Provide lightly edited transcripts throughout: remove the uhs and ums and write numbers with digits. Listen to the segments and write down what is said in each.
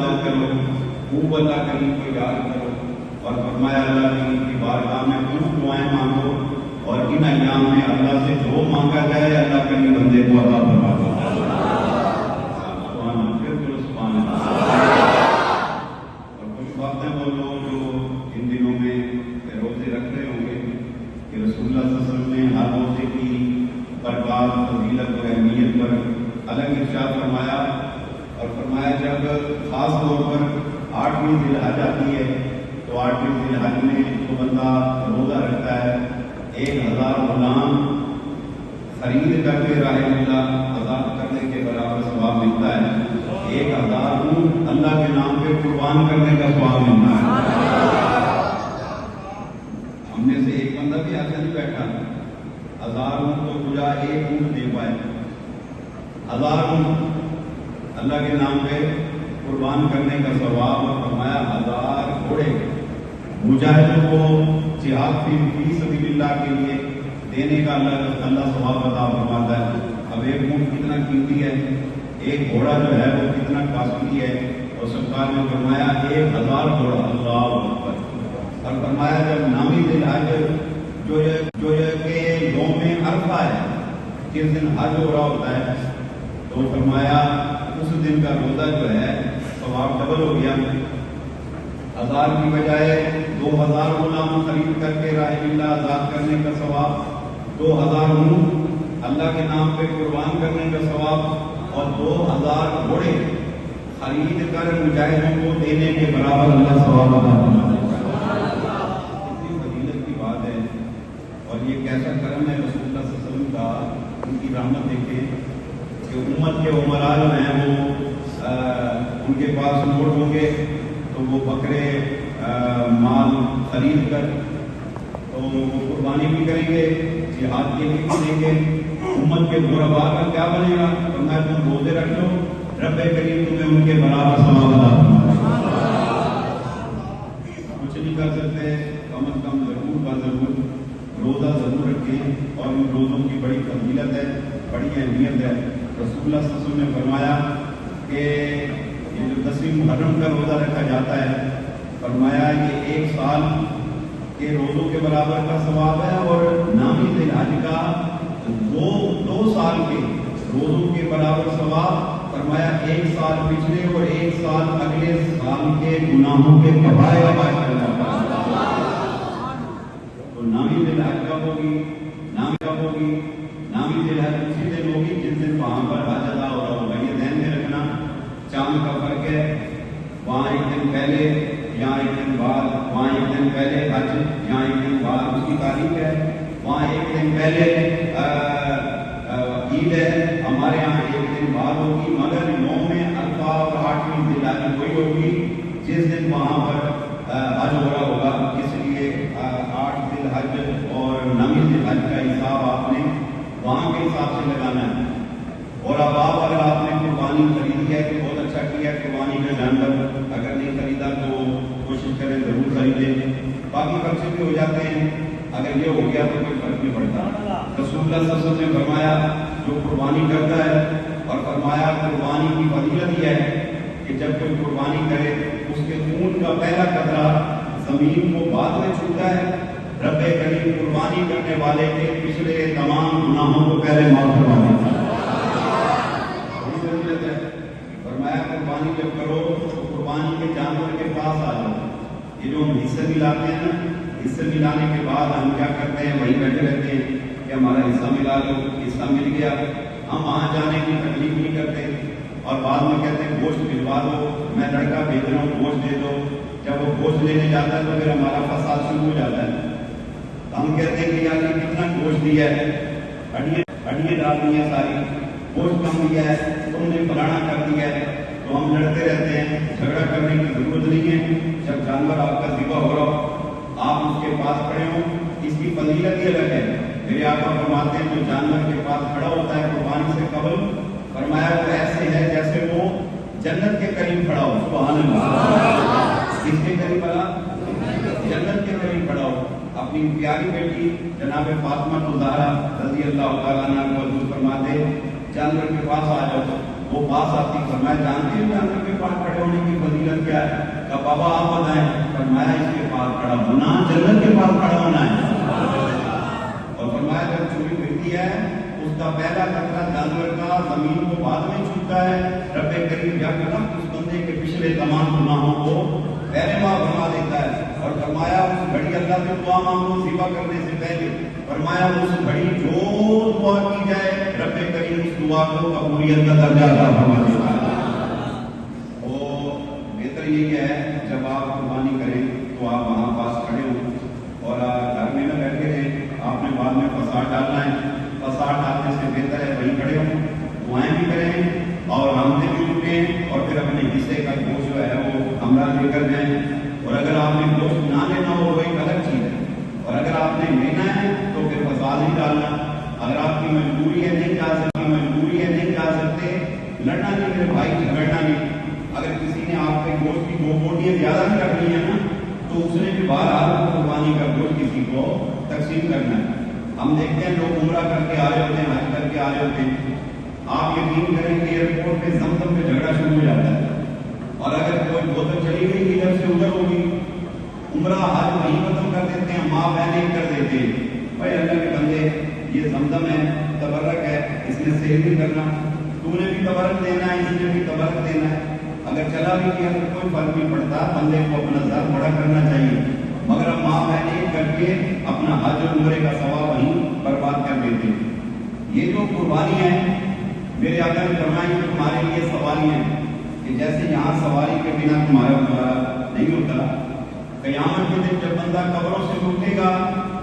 دعا کرو، خوب اللہ کریم کو یاد کرو، اور فرمایا اللہ کریم کی بارگاہ میں خوب دعائیں مانگو، اور ان ایام میں اللہ سے جو مانگا جائے اللہ کریم بندے کو عطا فرما دو۔ سبحان اللہ، سبحان اللہ۔ اور کچھ باتیں وہ لوگ جو ان دنوں میں روزے رکھ رہے ہوں گے کہ رسول اللہ صلی اللہ علیہ وسلم نے ہر روزے کی برکات، فضیلت اور اہمیت پر الگ ارشاد فرمایا، اور فرمایا جب خاص طور پر 8ویں ذی الحج آتی ہے تو 8ویں ذی الحج میں جو بندہ روزہ رکھتا ہے 1000 غلام خرید کر کے راہ اللہ آزاد کرنے کے برابر ثواب ملتا ہے، 1000 اونٹ اللہ کے نام پہ قربان کرنے کا ثواب ملتا ہے۔ ہم میں سے ایک بندہ بھی ایسا نہیں بیٹھا 1000 اونٹ تو پورا ایک اونٹ دے پائے، 1000 اونٹ اللہ کے نام پہ قربان کرنے کا ثواب، اور فرمایا 1000 گھوڑے مجاہدوں کو جہاد فی سبیل اللہ کے لیے دینے کا اللہ ثواب عطا فرماتا ہے۔ اب ایک اونٹ کتنا قیمتی ہے، ایک گھوڑا جو ہے وہ کتنا کاسٹلی ہے، اور سرکار نے فرمایا 1000 گھوڑا، اللہ اکبر۔ اور فرمایا جب نامی ذی الحج جو یہ کہ یوم عرفہ ہے، جس دن حج ہو رہا ہوتا ہے، تو فرمایا اس دن کا روزہ جو ہے ثواب ڈبل ہو گیا، 1000 کی بجائے 2000 غلام خرید کر کے راہ اللہ آزاد کرنے کا ثواب، 2000 اونٹ اللہ کے نام پہ قربان کرنے کا ثواب، اور 2000 گھوڑے خرید کر مجاہدوں کو دینے کے برابر اللہ ثواب عطا فرماتا ہے۔ اتنی فضیلت کی بات ہے، اور یہ کیسا کرم ہے رسول اللہ صلی اللہ علیہ وسلم کا، ان کی رحمت دیکھیں کہ امت کے عمراء جو ہیں وہ ان کے پاس نوٹ ہوں گے تو وہ بکرے مال خرید کر تو وہ قربانی بھی کریں گے، جہاد کے لیے بھی دیں گے۔ امت کے غرباء کا کیا بنے گا؟ فرمایا تم روزے رکھ لو، رب کریم تمہیں ان کے برابر ثواب عطا فرمائے۔ کچھ نہیں کر سکتے، کم از کم ضرور ضرور روزہ ضرور رکھیں، اور ان روزوں کی بڑی فضیلت ہے، بڑی اہمیت ہے۔ رسول اللہ صلی اللہ علیہ وسلم نے فرمایا کہ یہ جو 10ویں محرم کا روزہ رکھا جاتا ہے، فرمایا یہ 1 سال کے روزوں کے برابر کا ثواب ہے، اور نامی ذی الحج کا 2 سال کے روزوں کے برابر ثواب، فرمایا 1 سال پچھلے اور 1 سال اگلے سال کے گناہوں کے کفارے کا باعث بن جاتا ہے۔ تو نامی ذی الحج کب ہوگی؟ نامی ذی الحج اسی دن ہوگی جس دن وہاں پر حج ادا ہو رہا ہوگا۔ یہ ذہن میں رکھنا، چاند کا فرق ہے، وہاں 1 دن پہلے، یہاں 1 دن بعد، وہاں 1 دن پہلے حج، یہاں 1 دن بعد اس کی تاریخ ہے، وہاں 1 دن پہلے عید ہے، ہمارے یہاں 1 دن بعد ہوگی، مگر یوم عرفہ اور 8ویں ذی الحج وہی ہوگی جس دن وہاں پر حج ہو رہا ہوگا۔ اس لیے 8 ذی الحج اور 9ویں ذی الحج کا حساب آپ نے وہاں کے حساب سے لگانا ہے۔ اور اب اگر آپ نے قربانی خریدی ہے تو بہت اچھا کیا، قربانی کا جانور اگر نہیں خریدا تو کوشش کریں ضرور خریدیں، باقی خرچے بھی ہو جاتے ہیں، اگر یہ ہو گیا تو کوئی فرق نہیں پڑتا۔ رسول اللہ صلی اللہ علیہ وسلم نے فرمایا جو قربانی کرتا ہے، اور فرمایا قربانی کی فضیلت یہ ہے کہ جب کوئی قربانی کرے اس کے خون کا پہلا قطرہ زمین کو بعد میں چھوتا ہے، رب کریم قربانی کرنے والے کے پچھلے تمام گناہوں کو پہلے معاف کروا دیتا ہے۔ فرمایا قربانی جب کرو تو قربانی کے جانور کے پاس آ جاؤ۔ یہ جو ہم حصے ملاتے ہیں نا، حصے ملانے کے بعد ہم کیا کرتے ہیں، وہیں بیٹھے رہتے ہیں کہ ہمارا حصہ ملا لو، حصہ مل گیا، ہم وہاں جانے کی تکلیف نہیں کرتے، اور بعد میں کہتے ہیں گوشت بھجوا دو، میں لڑکا بھیج رہا ہوں گوشت دے دو۔ جب وہ گوشت لینے جاتا ہے تو پھر ہمارا فساد شروع ہو جاتا ہے، ہم کہتے ہیں کہ یار یہ کتنا گوشت دیا ہے، ہڈیاں ڈال دی ہیں ساری، گوشت کم دیا ہے، تم نے فلانا کر دیا ہے، تو ہم لڑتے رہتے ہیں۔ جھگڑا کرنے کی ضرورت نہیں ہے، جب جانور آپ کا ذبح ہو رہا ہو آپ اس کے پاس کھڑے ہوں، اس کی فضیلت یہ الگ ہے۔ میرے آقا فرماتے ہیں جو جانور کے پاس کھڑا ہوتا ہے قربانی سے قبل، فرمایا وہ ایسے ہے جیسے وہ جنت کے قریب کھڑا ہو۔ سبحان اللہ، کس کے قریب کھڑا؟ جنت کے قریب کھڑا ہو۔ اپنی پیاری بیٹی جناب فاطمہ الزہرا رضی اللہ تعالیٰ عنہ کو حضور فرماتے جانور کے پاس آ جاؤ، وہ پاس آتی، فرمایا جانتے ہیں جانور کے پاس کھڑے ہونے کی فضیلت کیا ہے؟ کہا بابا آپ بتائیں۔ فرمایا اس کے پاس کھڑا ہونا جنت کے پاس کھڑا ہونا ہے۔ اور فرمایا جب چوری گرتی ہے اس کا پہلا قطرہ جانور کا زمین کو بعد میں چھوتا ہے، رب کریم یا کرم اس بندے کے پچھلے تمام گناہوں کو غیر معاف بنا دیتا ہے۔ اور فرمایا اس گھڑی اللہ سے دعا مانگو ذبح کرنے سے پہلے، فرمایا اس گھڑی جو دعا کی جائے رب کریم اس دعا کو قبولیت کا درجہ عطا فرما دیتا ہے۔ تو بہتر یہ ہے جب آپ قربانی کریں تو آپ وہاں پاس کھڑے ہوں اور گھر میں نہ بیٹھے رہیں۔ آپ نے بعد میں فساد ڈالنا ہے، فساد ڈالنے سے بہتر ہے وہیں کھڑے ہوں، دعائیں بھی کریں اور رامتے بھی لوٹیں اور پھر اپنے حصے کا گوشت جو ہے وہ ہمراہ لے کر جائیں۔ اور اگر آپ نے گوشت نہ لینا ہو وہ ایک الگ چیز ہے، اور اگر آپ نے لینا ہے تو پھر فساد نہیں ڈالنا۔ اگر آپ کی مجبوری ہے نہیں جا سکتے، لڑنا نہیں میرے بھائی، جھگڑنا نہیں۔ اگر کسی نے آپ کے گوشت کی 2 بوٹیاں زیادہ بھی رکھنی ہے نا تو اس نے بھی بہرحال قربانی کا گوشت کسی کو تقسیم کرنا ہے۔ ہم دیکھتے ہیں لوگ عمرہ کر کے آ رہے ہوتے ہیں، حج کر کے آ رہے ہوتے ہیں، آپ یقین کریں کہ ایئرپورٹ پہ زمزم پہ جھگڑا شروع ہو جاتا ہے، اور اگر کوئی بوتل چلی گئی ادھر سے ادھر ہوگی، عمرہ حج وہیں ختم کر دیتے ہیں، ماں بہنیں کر دیتے ہیں۔ بھائی اللہ کے بندے یہ زمزم ہے، تبرک ہے، اس میں سیل نہیں کرنا، تو نے بھی تبرک دینا ہے، اس نے بھی تبرک دینا ہے۔ اگر چلا بھی کیا تو کوئی فرق نہیں پڑتا، بندے کو اپنا ذر بڑا کرنا چاہیے، مگر اب ماں بہنیں کر کے اپنا حج اور عمرے کا ثواب وہیں برباد کر دیتے ہیں۔ یہ جو قربانی ہے میرے آقا نے فرمایا کہ تمہارے لیے سواری ہے کہ جیسے یہاں سواری کے بنا تمہارا گزارا نہیں ہوتا، قیامت کے دن جب بندہ قبروں سے اٹھے گا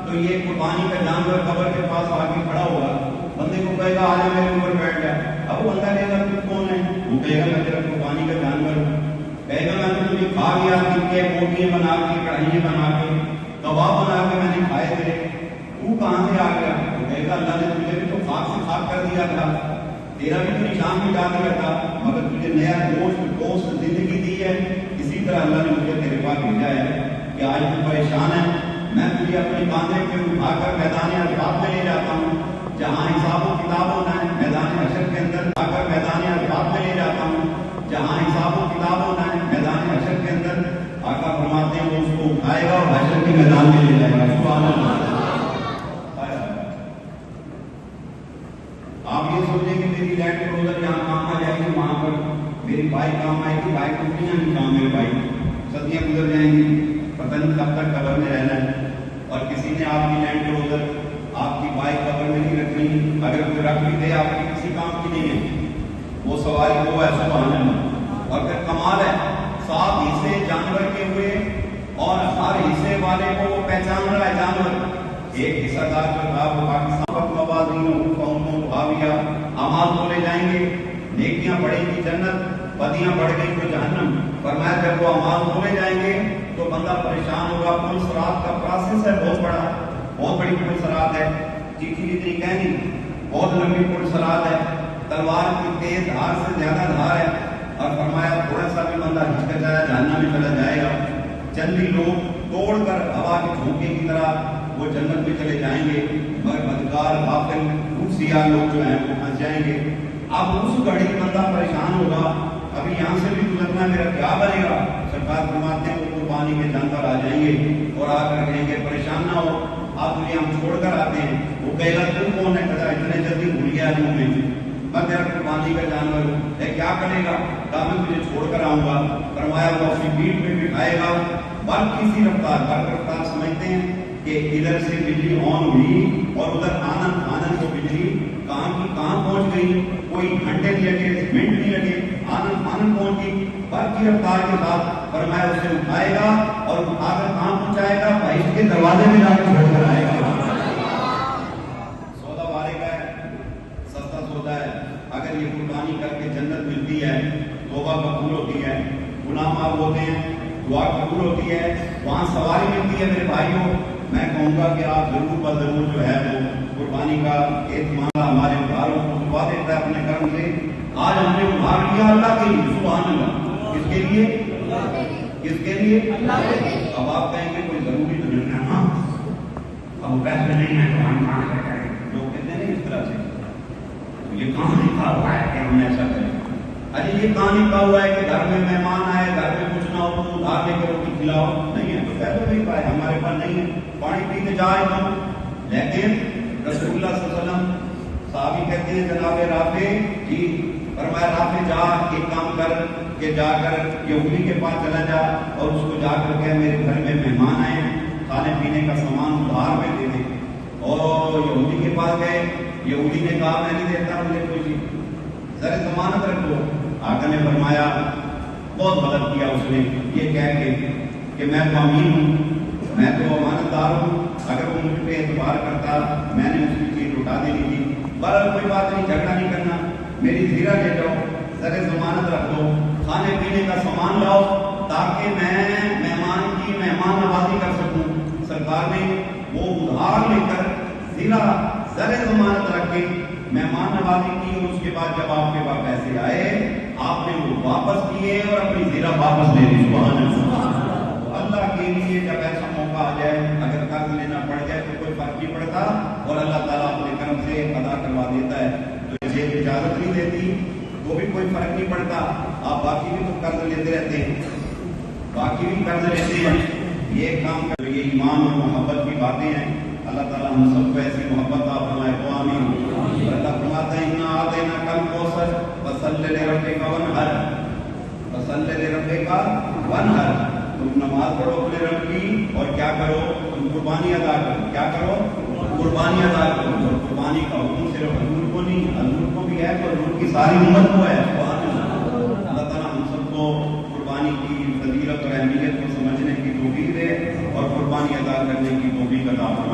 تو یہ قربانی کا جانور قبر کے پاس آ کے کھڑا ہوگا، بندے کو کہے گا آجا میرے اوپر بیٹھ جا۔ اب وہ بندہ کہے گا تو کون ہے؟ وہ کہے گا میں تیرا قربانی کا جانور ہوں۔ کہے گا میں نے تجھے کھا گیا، کے موٹیاں بنا کے، کڑھائیاں بنا کے، کباب بنا کے میں نے کھائے تھے، تو کہاں سے آ گیا؟ وہ کہے گا اللہ نے تجھے بھی تو خاک سے خاک کر دیا تھا، تیرا بھی تو نشان مٹا دیا تھا، مگر تجھے نیا گوشت زندگی دی ہے، اسی طرح اللہ نے مجھے تیرے پاس بھیجا ہے کہ آج تو پریشان ہے، میں تجھے اپنے کاندھے پہ اٹھا کر میدان عرفات میں لے جاتا ہوں، جہاں حساب و کتاب ہونا ہے میدان حشر کے اندر، اٹھا کر میدان عرفات میں لے جاتا ہوں، جہاں حساب و کتاب ہونا ہے میدان حشر کے اندر۔ آقا فرماتے ہیں وہ اس کو اٹھائے گا اور حشر کے میدان میں لے جائے گا۔ سبحان اللہ۔ آپ یہ سوچیں کہ میری لینڈ کروزر یہاں کام آ جائے گی، وہاں پر میری بائک کام آئے گی، بائک ٹوٹیاں نہیں کام، میرے بھائی صدیاں گزر جائیں گی، پتہ نہیں کب تک قبر میں رہنا ہے۔ اور کسی نے آپ کی لینڈ کروزر، آپ کی بائک قبر میں نہیں رکھنی، اگر کوئی رکھ بھی دے آپ کی کسی کام کی نہیں ہے، وہ سواری وہ ہے۔ سبحان اللہ۔ اور پھر کمال ہے 7 حصے جانور کے ہوئے اور ہر حصے والے کو وہ پہچان رہا ہے جانور۔ ایک حصہ دار جو تھا وہ پاکستان پر موازینوں قوموں بھاویہ اعمال کو لے جائیں گے، نیکیاں بڑھیں گی جنت، بدیاں بڑھ گئی تو جہنم۔ فرمایا جب وہ اعمال کو لے جائیں گے تو بندہ پریشان ہوگا۔ پل صراط کا پروسیس ہے بہت بڑا، بہت بڑی پل صراط ہے، چیٹھی جتنی کہنی، بہت لمبی پل صراط ہے، تلوار کی تیز دھار سے زیادہ دھار ہے۔ اور فرمایا تھوڑا سا بھی بندہ ہچکچایا جہنم میں چلا جائے گا۔ چندی لوگ توڑ کر ہوا کے جھونکے کی طرح وہ جنت میں چلے جائیں گے، مگر بدکار غافل سیاہ لوگ جو ہیں وہ پھنس جائیں گے۔ اب اس گھڑی بندہ پریشان ہوگا، ابھی یہاں سے بھی گزرنا، میرا کیا بنے گا؟ سرکار فرماتے ہیں وہ قربانی کے جانور آ جائیں گے اور آ کر کہیں گے پریشان نہ ہو، آپ تجھے ہم چھوڑ کر آتے ہیں۔ وہ کہے گا تم کون ہے؟ کہتا اتنے جلدی بھول گیا تم میں تیرا قربانی کا جانور ہوں۔ کیا کرے گا؟ کہا میں تجھے چھوڑ کر آؤں گا۔ فرمایا وہ اپنی پیٹھ میں بٹھائے گا، برق کی سی رفتار، برق رفتار سمجھتے ہیں کہ ادھر سے بجلی آن ہوئی اور ادھر آنن کو بجلی کہاں کی کہاں پہنچ گئی، کوئی گھنٹے نہیں لگے، منٹ نہیں لگے، آنن پہنچ گئی برق کی رفتار کے ساتھ۔ فرمایا اسے اٹھائے گا اور اٹھا کر کہاں پہنچائے گا؟ بہشت کے دروازے میں جا کر چھوڑ کر آئے گا۔ سودا وارے کا ہے، سستا سودا ہے۔ اگر یہ قربانی کر کے جنت ملتی ہے، توبہ قبول ہوتی ہے، گناہ معاف ہوتے ہیں، دعا قبول ہوتی ہے، وہاں سواری ملتی ہے۔ میرے بھائیوں میں کہوں گا کہ آپ ضرور بضرور جو ہے وہ قربانی کا اہتمام ہمارے ادھاروں کو دعا دیتا ہے اپنے کرم سے۔ آج ہم نے ادھار لیا اللہ کے لیے، سبحان اللہ۔ کس کے لیے؟ کس کے لیے؟ اب آپ کہیں گے کوئی ضروری تو نہیں ہے، ہاں اب پیسے نہیں ہے تو ہم کہاں سے کریں؟ لوگ کہتے ہیں اس طرح سے یہ کہاں لکھا ہوا ہے کہ ہم ایسا کریں؟ ارے یہ کہاں لکھا ہوا ہے کہ گھر میں مہمان آئے، گھر میں کچھ نہ ہو تو ادھار لے کے روٹی کھلاؤ؟ نہیں ہے، تو کہہ دو نہیں پائے، ہمارے پاس نہیں ہے، پانی پی کے جائے تو۔ لیکن رسول اللہ صلی اللہ علیہ وسلم، صحابی کہتے ہیں جناب رافع جی، فرمایا رافع جا ایک کام کر کہ جا کر یہودی کے پاس چلا جا اور اس کو جا کر کہ میرے گھر میں مہمان آئے ہیں، کھانے پینے کا سامان ادھار میں دے دے۔ اور یہودی کے پاس گئے، یہودی نے کہا میں نہیں دیتا، مجھے کوئی چیز ذرا ضمانت رکھ دو۔ آقا نے فرمایا بہت غلط کیا اس نے یہ کہہ کے کہ میں تو امین ہوں، میں تو امانت دار ہوں، اگر وہ مجھ پہ اعتبار کرتا میں نے اس کی چیز لوٹا دینی تھی۔ بہرحال کوئی بات نہیں، جھگڑا نہیں کرنا، میری زیرہ لے جاؤ، ذرا ضمانت رکھ دو، کھانے پینے کا سامان لاؤ تاکہ میں مہمان کی مہمان نوازی کر سکوں۔ سرکار نے وہ ادھار لے کر زیرہ ذرا ضمانت رکھ کے مہمان نوازی کی، اور اس کے بعد جب آپ کے پاس پیسے آئے آپ نے وہ واپس کیے اور اپنی زیرہ واپس لے لی۔ سبحان اللہ۔ اللہ کے لیے جب ایسا موقع آ جائے، اگر قرض لینا پڑ جائے تو کوئی فرق نہیں پڑتا، اور اللہ تعالیٰ اپنے کرم سے ادا کروا دیتا ہے۔ تو یہ اجازت نہیں دیتی وہ بھی کوئی فرق نہیں پڑتا، آپ باقی بھی تو قرض لیتے رہتے ہیں، باقی بھی قرض لیتے ہیں، یہ کام کر، یہ ایمان اور محبت کی باتیں ہیں۔ اللہ تعالیٰ ہم سب کو ایسی محبت عطا فرمائے، تو آمین۔ اللہ فرماتا ہے اِنَّا أَعْطَيْنَاكَ الْكَوْثَرَ فَصَلِّ لِرَبِّكَ وَانْحَرْ، فَصَلِّ لِرَبِّكَ وَانْحَرْ۔ تم نماز پڑھو اپنے رب کی اور کیا کرو؟ تم قربانی ادا کرو۔ کیا کرو؟ قربانی ادا کرو۔ اور قربانی کا حکم صرف حضور کو نہیں، حضور کو بھی ہے تو حضور کی ساری امت کو ہے۔ اللہ تعالیٰ ہم سب کو قربانی کی فضیلت اور اہمیت کو سمجھنے کی توفیق دے اور قربانی ادا کرنے کی توفیق عطا فرمائے۔